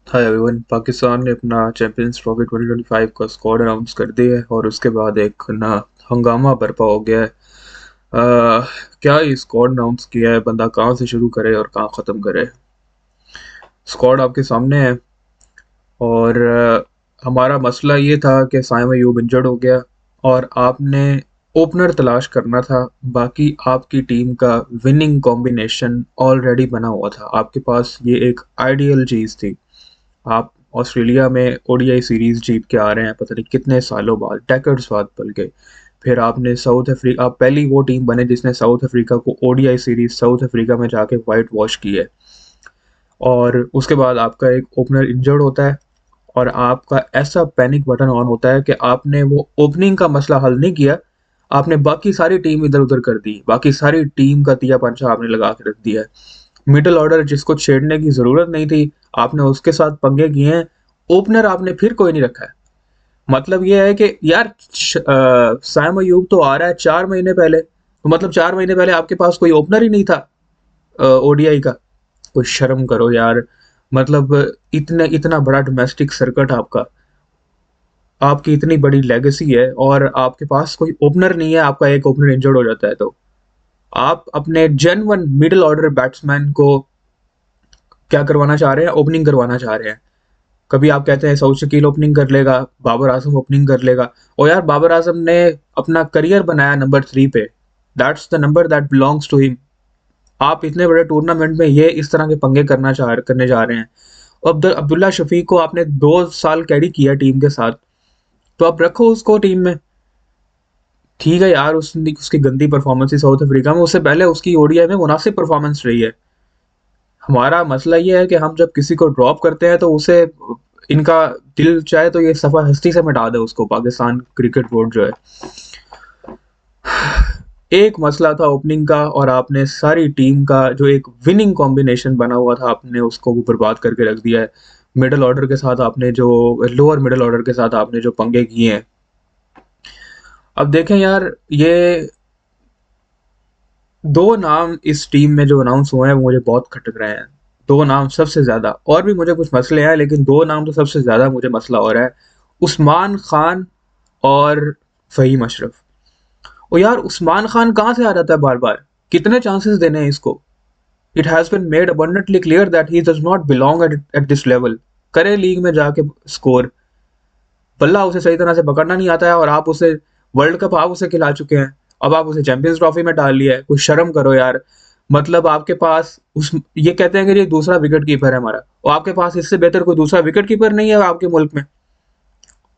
Hi everyone. Pakistan ने अपना champions trophy 2025 का स्क्वाड अनाउंस कर दिया है और उसके बाद एक ना हंगामा बरपा हो गया है। क्या ये स्क्वाड अनाउंस किया है, बंदा कहाँ से शुरू करे और कहाँ ख़त्म करे। स्क्वाड आपके सामने है और हमारा मसला ये था कि साइम अयूब इंजर्ड हो गया और आपने ओपनर तलाश करना था। बाकी आपकी टीम का विनिंग कॉम्बिनेशन ऑलरेडी बना हुआ था, आपके पास ये एक आइडियल चीज़ थी। आप ऑस्ट्रेलिया में ओडीआई सीरीज जीत के आ रहे हैं, पता नहीं कितने सालों बाद, डेकेड्स बाद बल्कि। फिर आपने साउथ अफ्रीका, आप पहली वो टीम बने जिसने साउथ अफ्रीका को ओडीआई सीरीज साउथ अफ्रीका में जाके वाइट वॉश की है। और उसके बाद आपका एक ओपनर इंजर्ड होता है और आपका ऐसा पैनिक बटन ऑन होता है कि आपने वो ओपनिंग का मसला हल नहीं किया, आपने बाकी सारी टीम इधर उधर कर दी, बाकी सारी टीम का तिया पंचा आपने लगा के रख दिया है। मिडल ऑर्डर जिसको छेड़ने की जरूरत नहीं थी, आपने उसके साथ पंगे किए हैं। ओपनर आपने फिर कोई नहीं रखा है। मतलब ये है कि यार साइम अयूब तो आ रहा है 4 महीने पहले, तो मतलब 4 महीने पहले आपके पास कोई ओपनर ही नहीं था ओडीआई का। कोई शर्म करो यार। मतलब इतने इतना बड़ा डोमेस्टिक सर्किट आपका, आपकी इतनी बड़ी लेगेसी है और आपके पास कोई ओपनर नहीं है, आपका एक ओपनर इंजर्ड हो जाता है तो आप अपने जेन्युइन मिडिल ऑर्डर बैट्समैन को क्या करवाना चाह रहे हैं, ओपनिंग करवाना चाह रहे हैं। कभी आप कहते हैं सऊद शकील ओपनिंग कर लेगा, बाबर आजम ओपनिंग कर लेगा। और यार बाबर आजम ने अपना करियर बनाया नंबर 3 पे, that's the number that belongs to him. आप इतने बड़े टूर्नामेंट में ये इस तरह के पंगे करने जा रहे हैं। अब्दुल्ला शफीक को आपने 2 साल कैरी किया टीम के साथ, तो आप रखो उसको टीम में। ठीक है यार, उसकी गंदी परफॉर्मेंस थी साउथ अफ्रीका में, उससे पहले उसकी ओडीआई में मुनासिब परफॉर्मेंस रही है। हमारा मसला ये है कि हम जब किसी को ड्रॉप करते हैं तो उसे, इनका दिल चाहे तो ये सफा हस्ती से मिटा दे उसको, पाकिस्तान क्रिकेट बोर्ड जो है। एक मसला था ओपनिंग का और आपने सारी टीम का जो एक विनिंग कॉम्बिनेशन बना हुआ था, आपने उसको वो बर्बाद करके रख दिया है। मिडिल ऑर्डर के साथ आपने जो, लोअर मिडिल ऑर्डर के साथ आपने जो पंगे किए हैं। अब देखें यार, ये दो नाम इस टीम में जो अनाउंस हुए हैं वो मुझे बहुत खटक रहे हैं। दो नाम सबसे ज्यादा, और भी मुझे कुछ मसले हैं लेकिन दो नाम तो सबसे ज्यादा मुझे मसला हो रहा है। उस्मान खान और फहीम अशरफ। और यार उस्मान खान कहाँ से आ जाता है बार बार, कितने चांसेस देने हैं इसको। It has been made abundantly clear that he does not belong at this level. करे लीग में जाके स्कोर, बल्ला उसे सही तरह से पकड़ना नहीं आता है और आप उसे वर्ल्ड कप आप उसे खिला चुके हैं। अब आप उसे चैंपियंस ट्रॉफी में डाल लिया है, कुछ शर्म करो यार। मतलब आपके पास उस, ये कहते हैं कि ये दूसरा विकेट कीपर है हमारा, और आपके पास इससे बेहतर कोई दूसरा विकेट कीपर नहीं है आपके मुल्क में।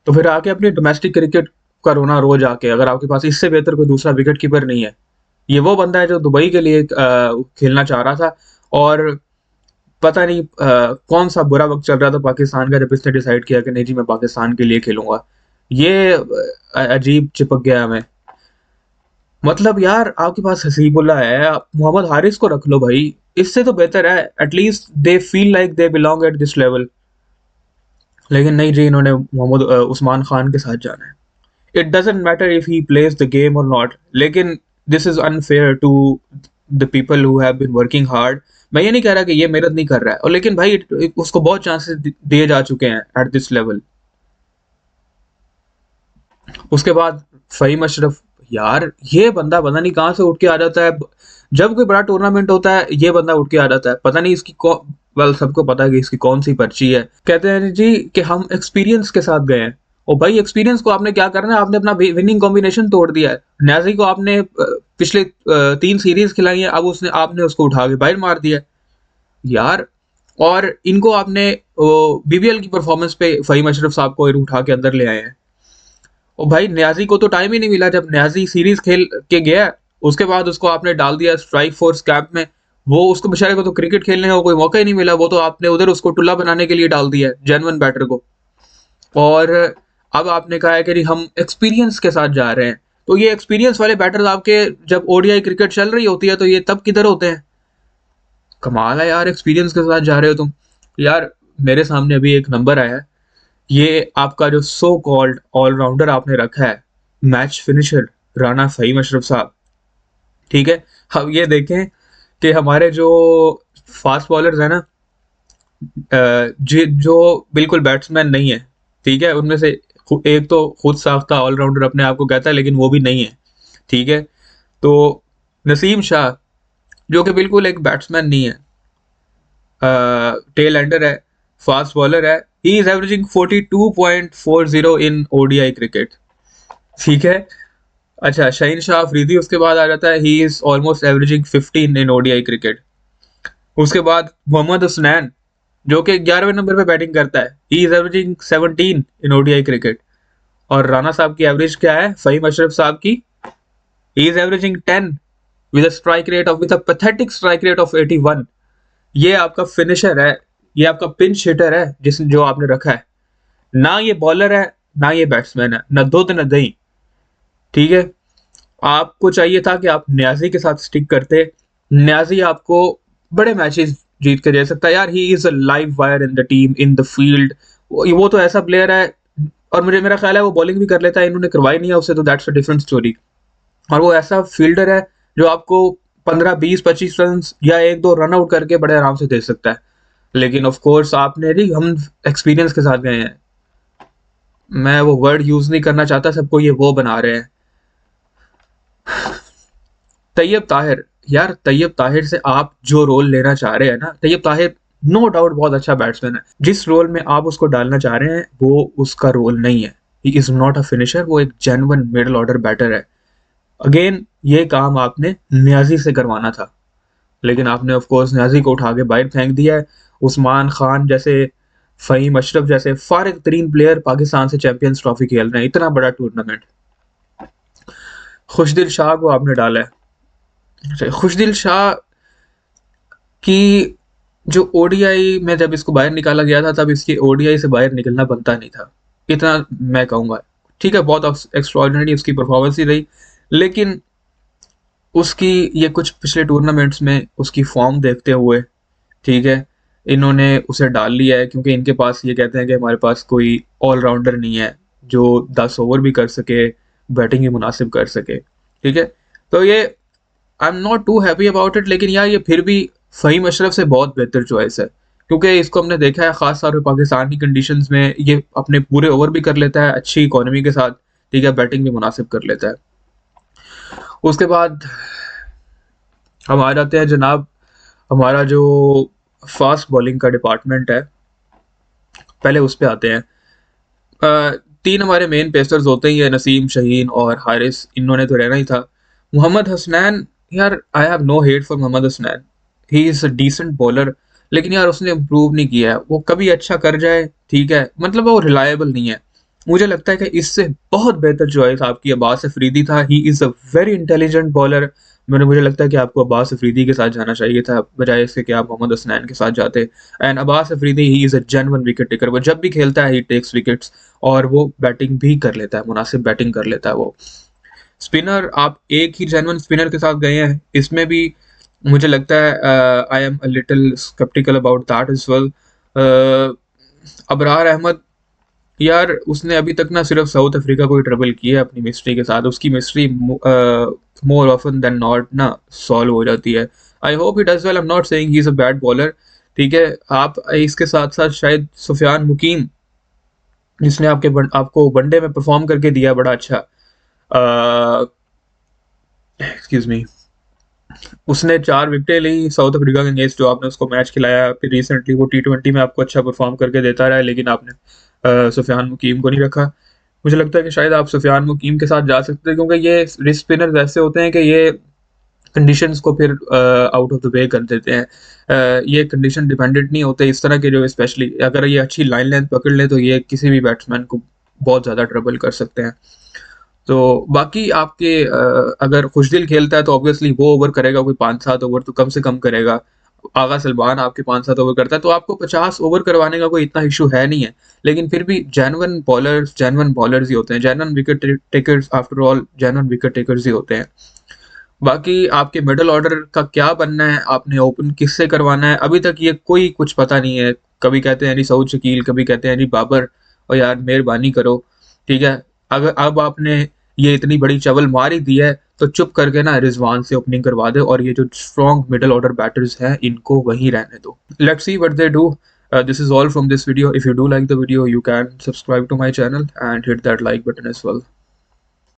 तो फिर आके अपनी डोमेस्टिक क्रिकेट का रोना रोज आके, अगर आपके पास इससे बेहतर कोई दूसरा विकेट कीपर नहीं है। ये वो बंदा है जो दुबई के लिए खेलना चाह रहा था, और पता नहीं कौन सा बुरा वक्त चल रहा था पाकिस्तान का जब इसने डिसाइड किया कि नहीं जी मैं पाकिस्तान के लिए खेलूंगा। ये अजीब चिपक गया हमें। मतलब यार आपके पास हसीबुल्ला है, आप मोहम्मद हारिस को रख लो भाई, इससे तो बेहतर है। At least they feel like they belong at this level. लेकिन नहीं जी, इन्होंने मोहम्मद उस्मान खान के साथ जाना है। It doesn't matter if he plays the game और नॉट, लेकिन this is unfair to the people who have been working hard. मैं ये नहीं कह रहा कि ये मेहनत नहीं कर रहा है, और लेकिन भाई उसको बहुत चांसेस दिए जा चुके हैं एट दिस लेवल। उसके बाद फ़हीम अशरफ, यार ये बंदा पता नहीं कहाँ से उठ के आ जाता है। जब कोई बड़ा टूर्नामेंट होता है ये बंदा उठ के आ जाता है, पता नहीं इसकी वेल सबको पता है कि इसकी कौन सी पर्ची है। कहते हैं जी कि हम एक्सपीरियंस के साथ गए हैं। और भाई एक्सपीरियंस को आपने क्या करना है, आपने अपना विनिंग कॉम्बिनेशन तोड़ दिया है। न्याजी को आपने पिछले 3 सीरीज खिलाई है, अब उसने आपने उसको उठा के बाहर मार दिया यार। और इनको आपने बीबीएल की परफॉर्मेंस पे फ़हीम अशरफ साहब को उठा के अंदर ले आए हैं। और भाई न्याजी को तो टाइम ही नहीं मिला, जब न्याजी सीरीज खेल के गया उसके बाद उसको आपने डाल दिया स्ट्राइक फोर्स कैंप में। वो उसको बेचारे को तो क्रिकेट खेलने का कोई मौका ही नहीं मिला, वो तो आपने उधर उसको टुल्ला बनाने के लिए डाल दिया जेन्युइन बैटर को। और अब आपने कहा है कि नहीं हम एक्सपीरियंस के साथ जा रहे हैं, तो ये एक्सपीरियंस वाले बैटर आपके जब ओडीआई क्रिकेट चल रही होती है तो ये तब किधर होते हैं। कमाल है यार, एक्सपीरियंस के साथ जा रहे हो तुम। यार मेरे सामने अभी एक नंबर आया है, ये आपका जो सो कॉल्ड ऑलराउंडर आपने रखा है, मैच फिनिशर, राना फ़हीम अशरफ साहब। ठीक है, अब ये देखें कि हमारे जो फास्ट बॉलर्स हैं ना, जो बिल्कुल बैट्समैन नहीं है, ठीक है? उनमें से एक तो खुद साख्ता ऑलराउंडर अपने आप को कहता है, लेकिन वो भी नहीं है, ठीक है? तो नसीम शाह, जो कि बिल्कुल एक बैट्समैन नहीं है, टेल एंडर है, फास्ट बॉलर है, he is averaging 42.40 in ODI cricket, ठीक है? अच्छा, शाहीन शाह अफरीदी उसके बाद आ जाता है, he is almost averaging 15 in ODI cricket. उसके बाद मोहम्मद हुसनैन, जो कि 11वें नंबर पे बैटिंग करता है, he is averaging 17 in ODI cricket. और राणा साहब की एवरेज क्या है, फहीम अशरफ साहब की, he is averaging 10 with a pathetic strike rate of 81। ये आपका फिनिशर है, ये आपका पिंच हिटर है जिस जो आपने रखा है। ना ये बॉलर है, ना ये बैट्समैन है, ना दूध ना दही, ठीक है? आपको चाहिए था कि आप न्याजी के साथ स्टिक करते। न्याजी आपको बड़े मैचेस जीत के दे सकता है यार। ही is a live wire in the team, in the field. वो तो ऐसा प्लेयर है, और मुझे मेरा ख्याल है वो बॉलिंग भी कर लेता है, इन्होंने करवाई नहीं है उससे, तो दैट्स अ डिफरेंट स्टोरी। और वो ऐसा फील्डर है जो आपको 15, 20, 25 रन या एक दो रन आउट करके बड़े आराम से दे सकता है। लेकिन ऑफ कोर्स आपने नहीं, हम एक्सपीरियंस के साथ गए हैं, मैं वो वर्ड यूज नहीं करना चाहता, सबको ये वो बना रहे हैं। तैयब ताहिर, यार तैयब ताहिर से आप जो रोल लेना चाह रहे हैं ना, तैयब ताहिर नो डाउट बहुत अच्छा बैट्समैन है, जिस रोल में आप उसको डालना चाह रहे हैं वो उसका रोल नहीं है। He is not a finisher, वो एक जेन्युइन मिडिल ऑर्डर बैटर है। अगेन ये काम आपने न्याजी से करवाना था, लेकिन आपने ऑफ कोर्स न्याजी को उठा के बाहर फेंक दिया है। उस्मान खान जैसे, फहीम अशरफ जैसे फारिग तरीन प्लेयर पाकिस्तान से चैंपियंस ट्रॉफी खेल रहे हैं, इतना बड़ा टूर्नामेंट। खुशदिल शाह को आपने डाला है। खुशदिल शाह की जो ओडीआई में जब इसको बाहर निकाला गया था, तब इसकी ओडीआई से बाहर निकलना बनता नहीं था, इतना मैं कहूँगा। ठीक है, बहुत एक्स्ट्रॉर्डिनरी उसकी परफॉर्मेंस ही रही, लेकिन उसकी ये कुछ पिछले टूर्नामेंट्स में उसकी फॉर्म देखते हुए, ठीक है, इन्होंने उसे डाल लिया है, क्योंकि इनके पास ये कहते हैं कि हमारे पास कोई ऑलराउंडर नहीं है जो 10 ओवर भी कर सके, बैटिंग भी मुनासिब कर सके, ठीक है? तो ये I am not too happy about it, लेकिन यार ये फिर भी फ़हीम अशरफ से बहुत बेहतर चॉइस है, क्योंकि इसको हमने देखा है ख़ास तौर पे पाकिस्तान की कंडीशंस में, ये अपने पूरे ओवर भी कर लेता है अच्छी इकोनॉमी के साथ, ठीक है, बैटिंग भी मुनासिब कर लेता है। उसके बाद हम आ जाते हैं जनाब, हमारा जो फास्ट बॉलिंग का डिपार्टमेंट है, पहले उस पे आते हैं। तीन हमारे मेन पेसर्स होते ही है, नसीम, शहीन और हारिस, इन्होंने तो रहना ही था। मोहम्मद हसनैन, यार I have no hate for Mohammad Hasnain, he is a decent bowler, लेकिन यार उसने इम्प्रूव नहीं किया है। वो कभी अच्छा कर जाए, ठीक है, मतलब वो रिलायबल नहीं है। मुझे लगता है कि इससे बहुत बेहतर चॉइस आपकी अब्बास अफरीदी था। ही is a very intelligent bowler. मुझे लगता है कि आपको अब्बास अफरीदी के साथ जाना चाहिए था, बजाय इसके कि आप मोहम्मद हसनैन के साथ जाते। And Abbas Afridi, he is a genuine wicket taker. वो जब भी खेलता है ही टेक्स विकेट्स, और वो बैटिंग भी कर लेता है, मुनासिब बैटिंग कर लेता है वो। स्पिनर, आप एक ही जेन्युइन स्पिनर के साथ गए हैं, इसमें भी मुझे लगता है I am a little sceptical about that as well. Abrar Ahmed, यार उसने अभी तक ना सिर्फ साउथ अफ्रीका को ही ट्रबल किया है अपनी मिस्ट्री के साथ, उसकी mystery more often than not ना सॉल्व हो जाती है। I hope he does well, I am not saying he is a bad bowler, ठीक है। आप इसके साथ साथ शायद सुफियान मुकीम, जिसने आपको वनडे में परफॉर्म करके दिया बड़ा अच्छा, एक्सक्यूज मी, उसने 4 विकेटें ली साउथ अफ्रीका के अगेंस्ट, जो आपने उसको मैच खिलाया। फिर रिसेंटली वो टी20 में आपको अच्छा परफॉर्म करके देता रहा है, लेकिन आपने सुफियान मुकीम को नहीं रखा। मुझे लगता है कि शायद आप सुफियान मुकीम के साथ जा सकते हैं, क्योंकि ये रिस्ट स्पिनर्स ऐसे होते हैं कि ये कंडीशंस को फिर आउट ऑफ द वे कर देते हैं। ये कंडीशन डिपेंडेंट नहीं होते इस तरह के, जो स्पेशली अगर ये अच्छी लाइन लेंथ पकड़ ले तो ये किसी भी बैट्समैन को बहुत ज़्यादा ट्रबल कर सकते हैं। तो बाकी आपके अगर खुशदिल खेलता है तो ऑब्वियसली वो ओवर करेगा, कोई 5-7 ओवर तो कम से कम करेगा। आगा सलमान आपके 5-7 ओवर करता है, तो आपको 50 ओवर करवाने का कोई इतना इशू है नहीं है। लेकिन फिर भी जेन्युइन बॉलर्स ही होते हैं, genuine wicket takers, after all genuine wicket takers ही होते हैं। बाकी आपके मिडल ऑर्डर का क्या बनना है, आपने ओपन किससे करवाना है, अभी तक ये कोई कुछ पता नहीं है। कभी कहते हैं जी सऊद शकील, कभी कहते हैं जी बाबर, और यार मेहरबानी करो, ठीक है। अगर अब आपने ये इतनी बड़ी चवल मार ही दी है, तो चुप करके ना रिजवान से ओपनिंग करवा दे, और ये जो स्ट्रॉन्ग मिडल ऑर्डर बैटर्स हैं इनको वहीं रहने दो। Let's see what they do. This is all from this video. If you do like the video, you can subscribe to my channel and hit that like button as well.